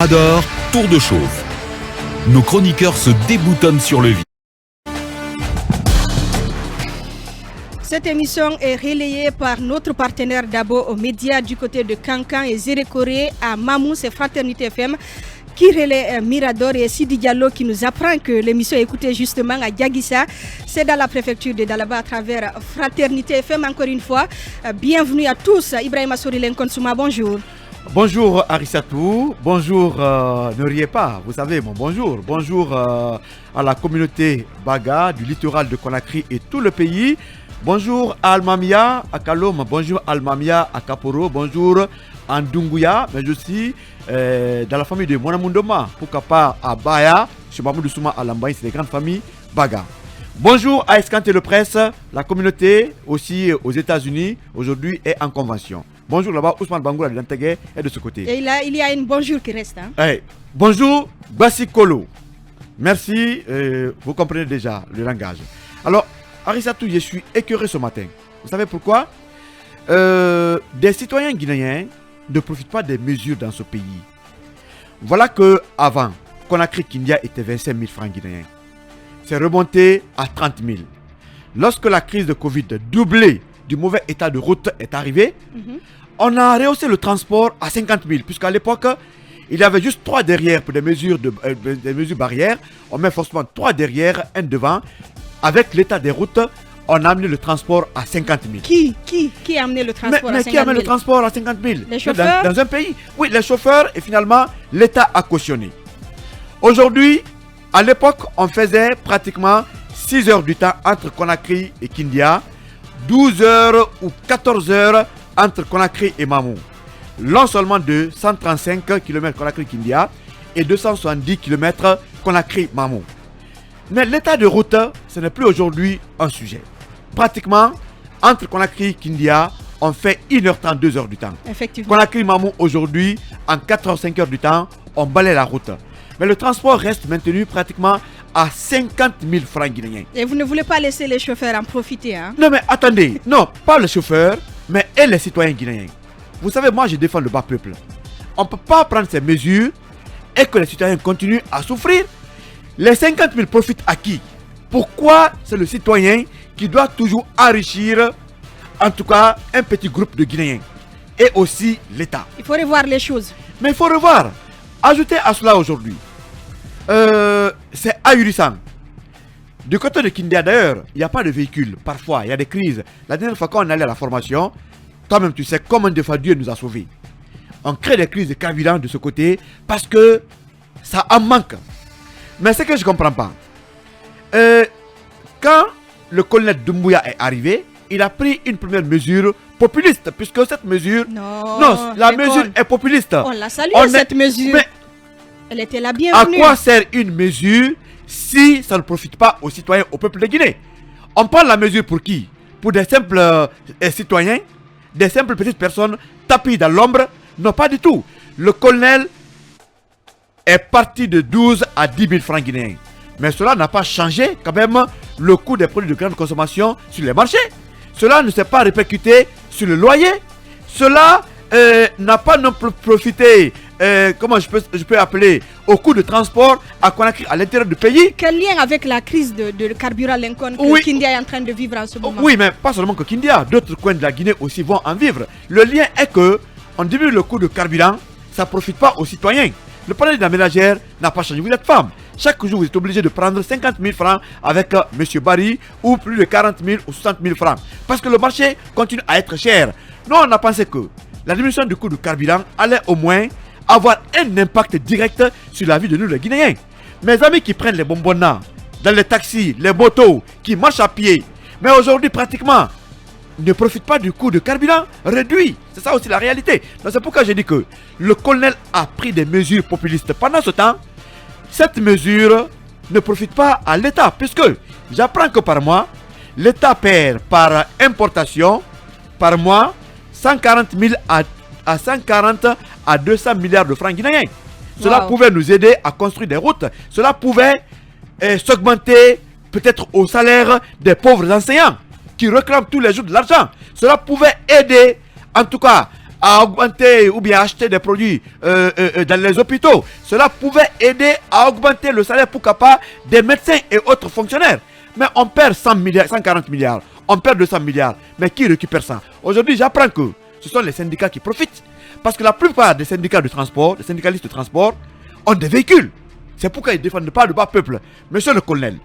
Adore, tour de chauffe. Nos chroniqueurs se déboutonnent sur le vif. Cette émission est relayée par notre partenaire Dabo aux médias du côté de Kankan et Zérékoré à Mamou, c'est Fraternité FM qui relaie Mirador et Sidi Diallo qui nous apprend que l'émission est écoutée justement à Diaguissa. C'est dans la préfecture de Dalaba à travers Fraternité FM. Encore une fois, bienvenue à tous. Ibrahima Sorilen Konsouma, bonjour. Bonjour Arissatou, bonjour, ne riez pas, vous savez mon bonjour. Bonjour à la communauté Baga du littoral de Conakry et tout le pays. Bonjour à Almamia, à Kalom, bonjour à Almamia, à Kaporo, bonjour à Ndunguya, mais aussi dans la famille de Monamundoma, pourquoi pas à Baya, chez Mamoudou Souma à Lambaye, c'est les grandes familles Baga. Bonjour à Escanté le Presse, la communauté aussi aux États-Unis aujourd'hui est en convention. Bonjour là-bas, Ousmane Bangoura de l'Antégué est de ce côté. Et il y a une bonjour qui reste. Hein? Hey, bonjour Bassi Kolo. Merci, vous comprenez déjà le langage. Alors, Arissatou, je suis écœuré ce matin. Vous savez pourquoi? Des citoyens guinéens ne profitent pas des mesures dans ce pays. Voilà que avant, Conakry Kindia était 25 000 francs guinéens. C'est remonté à 30 000. Lorsque la crise de Covid doublée du mauvais état de route est arrivée, on a rehaussé le transport à 50 000, puisqu'à l'époque, il y avait juste 3 derrière pour des mesures barrières. On met forcément 3 derrière, 1 devant. Avec l'état des routes, on a amené le transport à 50 000. Qui a amené le transport à 50 000? Qui a amené le transport à 50 000? Les chauffeurs dans un pays. Oui, les chauffeurs, et finalement, l'État a cautionné. Aujourd'hui, à l'époque, on faisait pratiquement 6 heures du temps entre Conakry et Kindia, 12 heures ou 14 heures entre Conakry et Mamou. Long seulement de 135 km Conakry-Kindia et 270 km Conakry-Mamou. Mais l'état de route, ce n'est plus aujourd'hui un sujet. Pratiquement, entre Conakry et Kindia, on fait 1h30, 2 heures du temps. Effectivement. Conakry-Mamou, aujourd'hui, en 4 h 5 heures du temps, on balaye la route. Mais le transport reste maintenu pratiquement à 50 000 francs guinéens. Et vous ne voulez pas laisser les chauffeurs en profiter, hein? Non mais attendez, non, pas les chauffeurs, mais et les citoyens guinéens. Vous savez, moi je défends le bas peuple. On ne peut pas prendre ces mesures et que les citoyens continuent à souffrir. Les 50 000 profitent à qui? Pourquoi c'est le citoyen qui doit toujours enrichir, en tout cas, un petit groupe de Guinéens? Et aussi l'État. Il faut revoir les choses. Mais il faut revoir. Ajoutez à cela aujourd'hui. C'est ahurissant. Du côté de Kindia d'ailleurs, il n'y a pas de véhicule. Parfois, il y a des crises. La dernière fois quand on allait à la formation, toi-même tu sais comment des fois Dieu nous a sauvés. On crée des crises de carburant de ce côté parce que ça en manque. Mais ce que je ne comprends pas, quand le colonel Doumbouya est arrivé, il a pris une première mesure populiste, puisque cette mesure... Non, la mesure est populiste. On l'a salué cette mesure. Mais elle était la bienvenue. À quoi sert une mesure si ça ne profite pas aux citoyens, au peuple de Guinée? On prend la mesure pour qui? Pour des simples citoyens, des simples petites personnes tapis dans l'ombre? Non, pas du tout. Le colonel est parti de 12 à 10 000 francs guinéens. Mais cela n'a pas changé quand même le coût des produits de grande consommation sur les marchés. Cela ne s'est pas répercuté sur le loyer. Cela n'a pas non plus profité, comment je peux appeler, au coût de transport à Conakry à l'intérieur du pays. Quel lien avec la crise de carburant Lincoln que Kindia est en train de vivre en ce moment? Oui, mais pas seulement que Kindia, d'autres coins de la Guinée aussi vont en vivre. Le lien est que on diminue le coût de carburant, ça ne profite pas aux citoyens. Le panier de la ménagère n'a pas changé. Vous êtes femme. Chaque jour, vous êtes obligé de prendre 50 000 francs avec M. Barry ou plus de 40 000 ou 60 000 francs. Parce que le marché continue à être cher. Nous, on a pensé que la diminution du coût du carburant allait au moins avoir un impact direct sur la vie de nous, les Guinéens. Mes amis qui prennent les bonbons dans les taxis, les motos, qui marchent à pied, mais aujourd'hui, pratiquement, ne profitent pas du coût de carburant réduit. C'est ça aussi la réalité. Donc c'est pourquoi j'ai dit que le colonel a pris des mesures populistes. Pendant ce temps, cette mesure ne profite pas à l'État, puisque j'apprends que par mois, l'État perd par importation, par mois, 140 000 à 140 à 200 milliards de francs guinéens. Cela pouvait nous aider à construire des routes. Cela pouvait s'augmenter peut-être au salaire des pauvres enseignants qui réclament tous les jours de l'argent. Cela pouvait aider, en tout cas, à augmenter ou bien acheter des produits dans les hôpitaux. Cela pouvait aider à augmenter le salaire, pourquoi pas, des médecins et autres fonctionnaires. Mais on perd 100 milliards, 140 milliards, on perd 200 milliards. Mais qui récupère ça? Aujourd'hui, j'apprends que ce sont les syndicats qui profitent. Parce que la plupart des syndicats de transport, des syndicalistes de transport, ont des véhicules. C'est pourquoi ils ne défendent pas le bas peuple. Monsieur le colonel,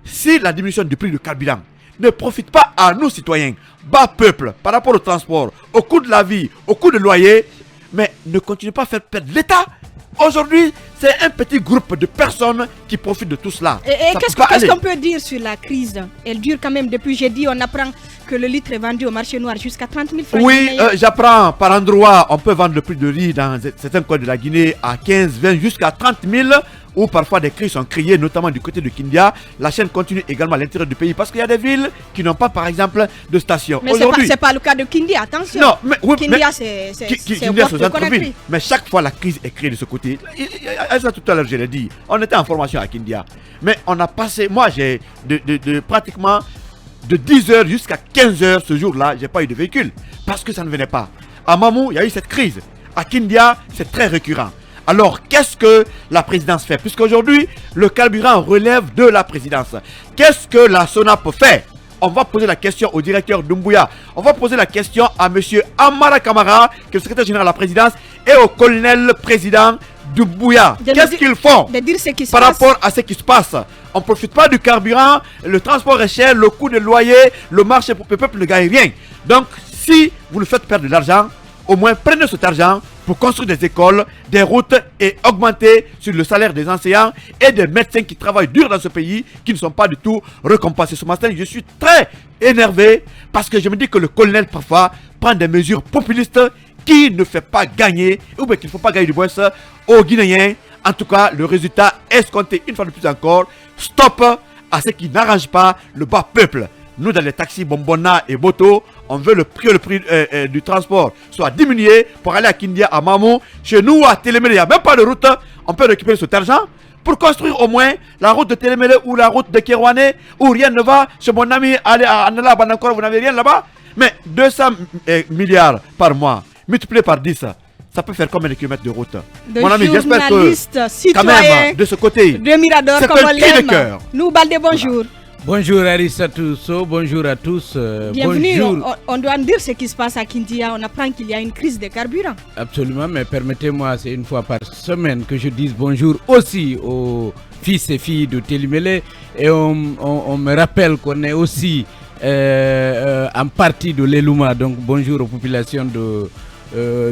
si la diminution du prix du carburant ne profite pas à nous citoyens, bas peuple, par rapport au transport, au coût de la vie, au coût de loyer, mais ne continuez pas à faire perdre l'État. Aujourd'hui, c'est un petit groupe de personnes qui profitent de tout cela. Et qu'est-ce qu'on peut dire sur la crise? Elle dure quand même depuis jeudi. On apprend que le litre est vendu au marché noir jusqu'à 30 000 francs. Oui, j'apprends par endroit, on peut vendre le prix de riz dans certains coins de la Guinée à 15, 20, jusqu'à 30 000. Où parfois des cris sont criés, notamment du côté de Kindia. La chaîne continue également à l'intérieur du pays parce qu'il y a des villes qui n'ont pas, par exemple, de station. Mais ce n'est pas le cas de Kindia, attention. Non, mais oui, Kindia, c'est centre-ville. Mais chaque fois, la crise est créée de ce côté. Ça, tout à l'heure, je l'ai dit. On était en formation à Kindia. Mais on a passé, moi, j'ai pratiquement de 10h jusqu'à 15h ce jour-là, j'ai pas eu de véhicule. Parce que ça ne venait pas. À Mamou, il y a eu cette crise. À Kindia, c'est très récurrent. Alors, qu'est-ce que la présidence fait? Puisqu'aujourd'hui, le carburant relève de la présidence. Qu'est-ce que la SONAP fait? On va poser la question au directeur Doumbouya. On va poser la question à M. Amara Kamara, qui est le secrétaire général de la présidence, et au colonel président Doumbouya. Qu'est-ce qu'ils font par rapport à ce qui se passe? On ne profite pas du carburant, le transport est cher, le coût de loyer, le marché pour le peuple ne gagne rien. Donc, si vous nous faites perdre de l'argent, au moins prenez cet argent pour construire des écoles, des routes et augmenter sur le salaire des enseignants et des médecins qui travaillent dur dans ce pays, qui ne sont pas du tout récompensés. Ce matin, je suis très énervé parce que je me dis que le colonel parfois prend des mesures populistes qui ne fait pas gagner, ou bien qu'il ne faut pas gagner du moins aux Guinéens. En tout cas, le résultat est escompté une fois de plus encore. Stop à ce qui n'arrange pas le bas peuple. Nous, dans les taxis Bombona et Boto, on veut le prix du transport soit diminué pour aller à Kindia, à Mamou. Chez nous, à Télémélé, il n'y a même pas de route. On peut récupérer cet argent pour construire au moins la route de Télémélé ou la route de Kérouané, où rien ne va. Chez mon ami, allez à Anala, Banakora, vous n'avez rien là-bas. Mais 200 milliards par mois, multiplié par 10, ça peut faire combien de kilomètres de route? Mon ami, j'espère que, quand même, de ce côté, de Mirador, c'est un cri de cœur. Nous, Baldé, bonjour. Bonjour Arissa Tousso, bonjour à tous. Bienvenue, bonjour. On doit dire ce qui se passe à Kindia. On apprend qu'il y a une crise de carburant. Absolument, mais permettez-moi, c'est une fois par semaine que je dise bonjour aussi aux fils et filles de Télémélé. Et on me rappelle qu'on est aussi en partie de l'Elouma. Donc bonjour aux populations de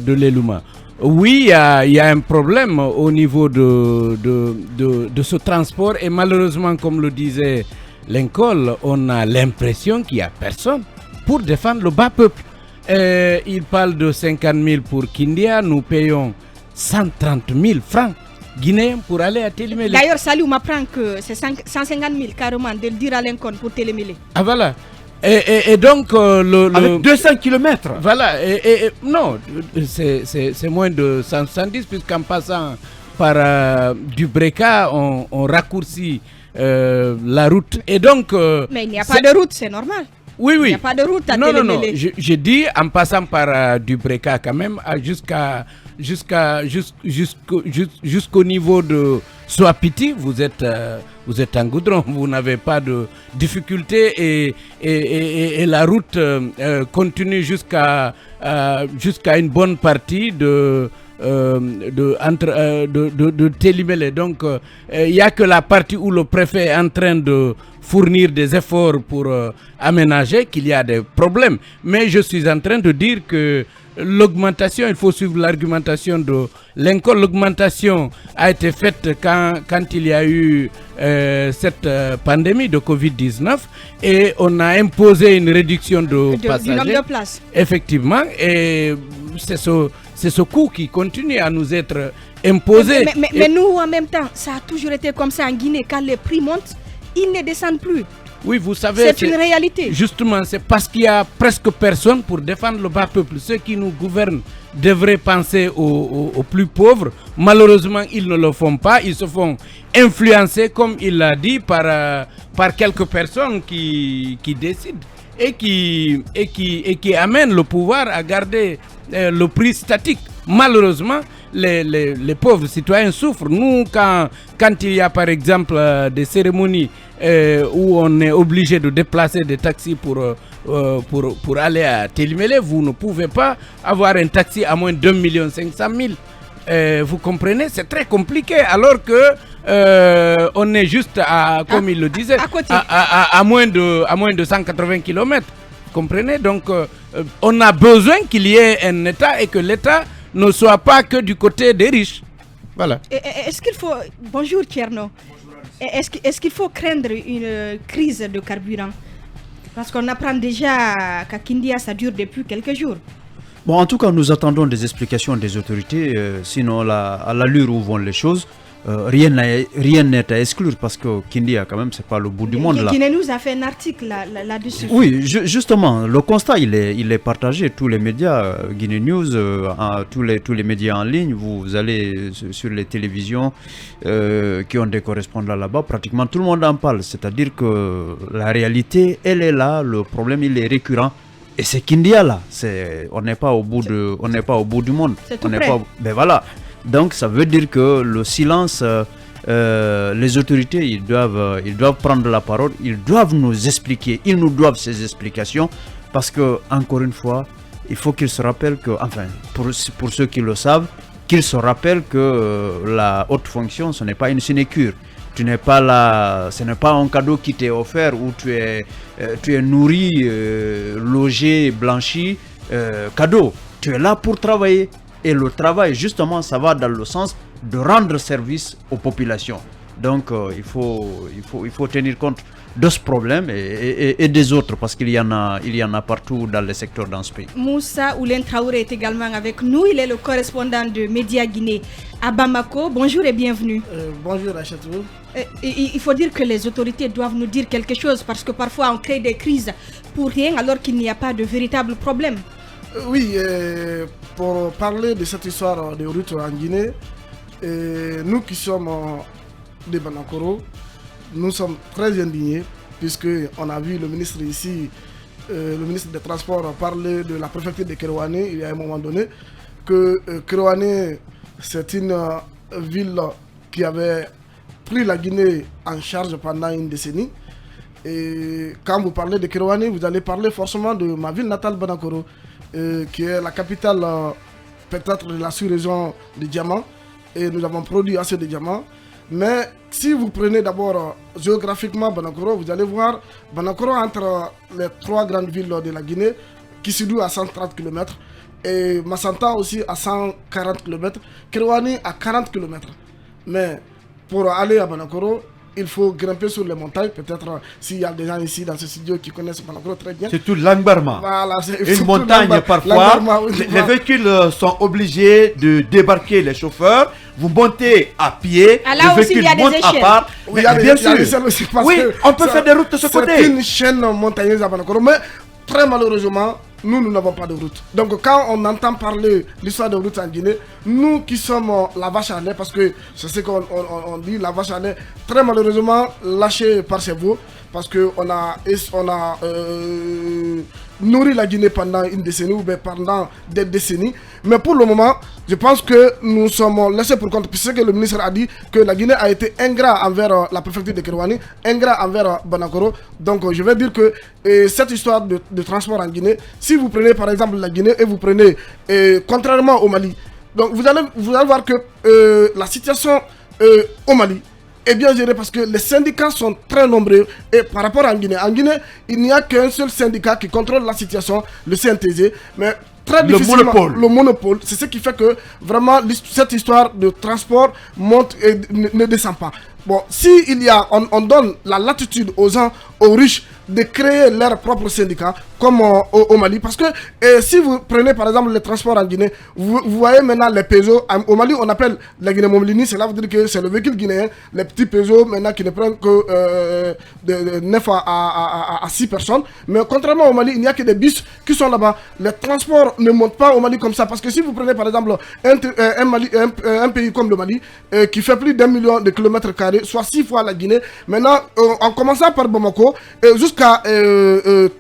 l'Elouma. Oui, il y a un problème au niveau de ce transport. Et malheureusement, comme le disait Lincoln, on a l'impression qu'il n'y a personne pour défendre le bas peuple. Il parle de 50 000 pour Kindia, nous payons 130 000 francs guinéens pour aller à Télémélé. D'ailleurs, Salou m'apprend que c'est 150 000 carrément de le dire à Lincoln pour Télémélé. Ah voilà. Et donc avec 200 km. Voilà. Non, c'est moins de 170 puisqu'en passant par Dubreka, on raccourcit la route. Et donc, mais il n'y a pas de route, c'est normal. Oui. Il n'y a pas de route à Télémélé. Non. Je dis en passant par Dubreka quand même jusqu'au niveau de Swapiti, vous êtes en goudron, vous n'avez pas de difficulté et la route continue jusqu'à une bonne partie de Télémélé. Donc il n'y a que la partie où le préfet est en train de fournir des efforts pour aménager qu'il y a des problèmes. Mais je suis en train de dire que l'augmentation, il faut suivre l'argumentation de Lincoln. L'augmentation a été faite quand il y a eu cette pandémie de Covid-19 et on a imposé une réduction de passagers. Du nombre de places. Effectivement, et c'est ce coût qui continue à nous être imposé. Mais nous, en même temps, ça a toujours été comme ça en Guinée. Quand les prix montent, ils ne descendent plus. Oui, vous savez, c'est une réalité. Justement, c'est parce qu'il y a presque personne pour défendre le bas peuple. Ceux qui nous gouvernent devraient penser aux plus pauvres. Malheureusement, ils ne le font pas. Ils se font influencer, comme il l'a dit, par quelques personnes qui décident. et qui amène le pouvoir à garder le prix statique. Malheureusement, les pauvres citoyens souffrent. Nous, quand il y a par exemple des cérémonies où on est obligé de déplacer des taxis pour aller à Télimélé, vous ne pouvez pas avoir un taxi à moins de 2 500 000. Vous comprenez, c'est très compliqué alors que on est juste à, comme il le disait, à moins de 180 km. Vous comprenez, donc on a besoin qu'il y ait un État et que l'État ne soit pas que du côté des riches. Voilà. Est-ce qu'il faut... Bonjour Tcherno. Est-ce qu'il faut craindre une crise de carburant? Parce qu'on apprend déjà qu'à Kindia, ça dure depuis quelques jours. Bon, en tout cas, nous attendons des explications des autorités. Sinon, à l'allure où vont les choses, rien n'est à exclure parce que Kindia, quand même, c'est pas le bout du monde là. Guinée nous a fait un article là-dessus. Oui, justement, le constat il est partagé. Tous les médias, Guinée News, tous les médias en ligne, vous allez sur les télévisions qui ont des correspondants là-bas, pratiquement tout le monde en parle. C'est-à-dire que la réalité, elle est là. Le problème, il est récurrent. Et c'est Kindia là. On n'est pas au bout du monde. C'est tout près. Ben voilà. Donc ça veut dire que le silence, les autorités, ils doivent prendre la parole, ils doivent nous expliquer, ils nous doivent ces explications parce que, encore une fois, il faut qu'ils se rappellent que, enfin, pour ceux qui le savent, qu'ils se rappellent que la haute fonction, ce n'est pas une sinécure. Tu n'es pas là, ce n'est pas un cadeau qui t'est offert où tu es nourri, logé, blanchi, cadeau. Tu es là pour travailler. Et le travail, justement, ça va dans le sens de rendre service aux populations. Donc, il faut tenir compte de ce problème et des autres, parce qu'il y en a partout dans les secteurs dans ce pays. Moussa Oulén Traoré est également avec nous. Il est le correspondant de Média Guinée à Bamako. Bonjour et bienvenue. Bonjour Achatou. Il faut dire que les autorités doivent nous dire quelque chose, parce que parfois on crée des crises pour rien alors qu'il n'y a pas de véritable problème. Oui, pour parler de cette histoire de route en Guinée, nous qui sommes de Banakoro, nous sommes très indignés puisqu'on a vu le ministre ici, le ministre des Transports, parler de la préfecture de Kerouané il y a un moment donné, que Kerouané c'est une ville qui avait pris la Guinée en charge pendant une décennie. Et quand vous parlez de Kerouané, vous allez parler forcément de ma ville natale Banakoro, qui est la capitale peut-être de la sous-région des diamants, et nous avons produit assez de diamants. Mais si vous prenez d'abord géographiquement Banakoro, vous allez voir Banakoro entre les trois grandes villes de la Guinée, Kissidou à 130 km et Massanta aussi à 140 km, Kerouané à 40 km. Mais pour aller à Banakoro, il faut grimper sur les montagnes. Peut-être s'il y a des gens ici dans ce studio qui connaissent Banakoro très bien. C'est tout Langbarma. Voilà, une montagne parfois. Les véhicules sont obligés de débarquer les chauffeurs. Vous montez à pied. Là le aussi, il y a des monte échelles. à part. Oui, bien sûr. Oui, on peut faire des routes de ce côté. C'est une chaîne montagneuse à Banakoro. Mais très malheureusement, nous n'avons pas de route. Donc quand on entend parler de l'histoire de route en Guinée, nous qui sommes la vache à lait, parce que c'est ce qu'on dit, la vache à lait, très malheureusement lâchée par ces veaux, parce qu'on a nourri la Guinée pendant une décennie ou bien pendant des décennies. Mais pour le moment, je pense que nous sommes laissés pour compte, puisque le ministre a dit que la Guinée a été ingrat envers la préfecture de Kerouané, ingrat envers Banakoro. Donc je vais dire que cette histoire de transport en Guinée, si vous prenez par exemple la Guinée et vous prenez, contrairement au Mali, donc vous allez voir que la situation au Mali est bien gérée parce que les syndicats sont très nombreux. Et par rapport à Guinée, il n'y a qu'un seul syndicat qui contrôle la situation, le CNTG. Mais très difficilement, le monopole, c'est ce qui fait que vraiment cette histoire de transport monte et ne descend pas. Bon, si on donne la latitude aux gens, aux riches, de créer leur propre syndicat, comme au Mali. Parce que si vous prenez par exemple les transports en Guinée, vous voyez maintenant les Peugeot. Au Mali, on appelle la Guinée-Momlini, cela veut dire que c'est le véhicule guinéen, les petits Peugeot maintenant qui ne prennent que de 9 à 6 personnes. Mais contrairement au Mali, il n'y a que des bus qui sont là-bas. Les transports ne montent pas au Mali comme ça. Parce que si vous prenez par exemple un pays comme le Mali, qui fait plus d'1 million de kilomètres carrés, soit 6 fois la Guinée, maintenant, en commençant par Bamako, jusqu'à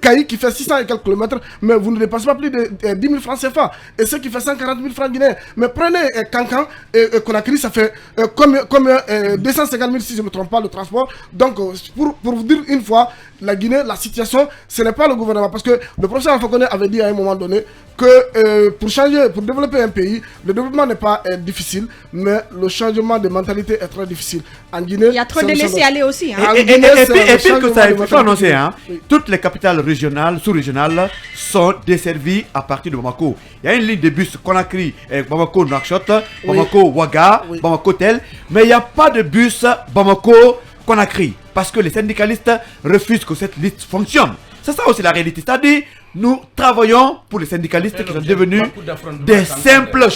Kaï, qui fait 600 et quelques kilomètres, mais vous ne dépassez pas plus de 10 000 francs CFA. Et ce qui fait 140 000 francs guinéens. Mais prenez Kankan et Conakry, ça fait combien 250 000 si je ne me trompe pas, le transport. Donc, pour vous dire une fois, la Guinée, la situation, ce n'est pas le gouvernement. Parce que le professeur Alpha avait dit à un moment donné que pour développer un pays, le développement n'est pas difficile, mais le changement de mentalité est très difficile. En Guinée, il y a trop de laisser aller aussi. Hein. Et pire que ça, il faut annoncer, hein, toutes les capitales régionales, sous-régionales sont desservies à partir de Bamako. Il y a une ligne de bus Conakry, Bamako-Nouakchott, Bamako-Ouaga, Bamako-Tel, mais il n'y a pas de bus Bamako-Conakry parce que les syndicalistes refusent que cette liste fonctionne. C'est ça aussi la réalité. C'est-à-dire, nous travaillons pour les syndicalistes qui sont devenus des simples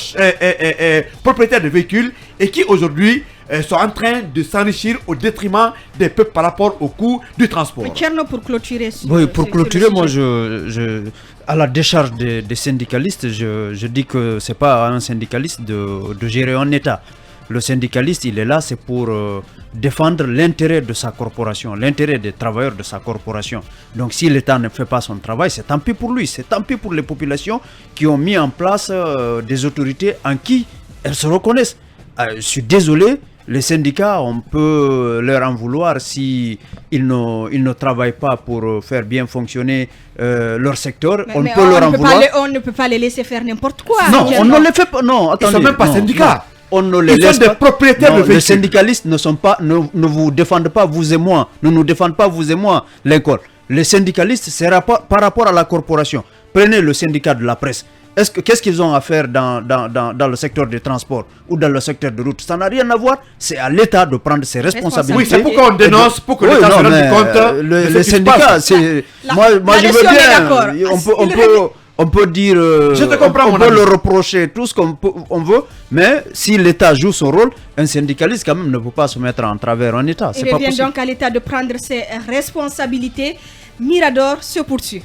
propriétaires de véhicules et qui aujourd'hui sont en train de s'enrichir au détriment des peuples par rapport au coût du transport. Mais Tcherno, pour clôturer. Oui, pour clôturer, moi, à la décharge des syndicalistes, je dis que ce n'est pas à un syndicaliste de gérer un État. Le syndicaliste, il est là, c'est pour défendre l'intérêt de sa corporation, l'intérêt des travailleurs de sa corporation. Donc si l'État ne fait pas son travail, c'est tant pis pour lui, c'est tant pis pour les populations qui ont mis en place des autorités en qui elles se reconnaissent. Je suis désolé, les syndicats, on peut leur en vouloir si ils ne travaillent pas pour faire bien fonctionner leur secteur. On peut leur en vouloir. On ne peut pas les laisser faire n'importe quoi. Non, on ne les fait pas. Non, attendez. Ils ne sont même pas syndicats. On ne les laisse sont des propriétaires de véhicules. Les syndicalistes ne vous défendent pas, vous et moi. Ne nous défendent pas, vous et moi, l'école. Les syndicalistes, c'est par rapport à la corporation. Prenez le syndicat de la presse. Qu'est-ce qu'ils ont à faire dans le secteur des transports ou dans le secteur de route? Ça n'a rien à voir. C'est à l'État de prendre ses responsabilités. Oui, c'est pourquoi on dénonce, pour que l'État se rende compte. Les syndicats, c'est... Moi, je veux bien... On peut dire, on peut le reprocher tout ce qu'on veut, mais si l'État joue son rôle, un syndicaliste quand même ne peut pas se mettre en travers un État. Il revient donc à l'État de prendre ses responsabilités. Mirador se poursuit.